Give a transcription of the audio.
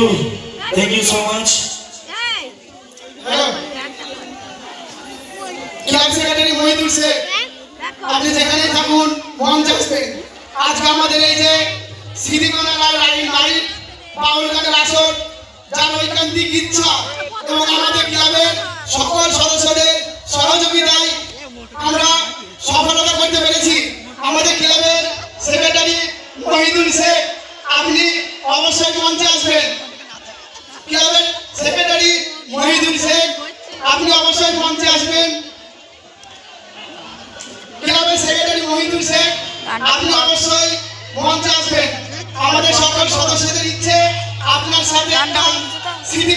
Thank you so much. Club secretary Mohidul Sheikh, আপনি যেখানে থাকুন মঞ্চ আসবেন। আজকে আমাদের এই যে সিদ্দিকুল্লাহ নাইট বাউল গানের আসর, যার ঐকান্তিক ইচ্ছা এবং আমাদের ক্লাবের সকল সদস্যদের সহযোগিতায় আমরা সফলতা করতে পেরেছি। আমাদের ক্লাবের সেক্রেটারি মহিদুল শেখ, আপনি অবশ্যই মঞ্চে আসবেন। ক্লাবের সেক্রেটারি মহিদুল শেখ, আপনি অবশ্যই মঞ্চে আসবেন। ক্লাবের সেক্রেটারি মহিদুল শেখ, আপনি অবশ্যই মঞ্চে আসবেন। আমাদের সকল সদস্যদের ইচ্ছে আপনার সাথে একটা স্মৃতি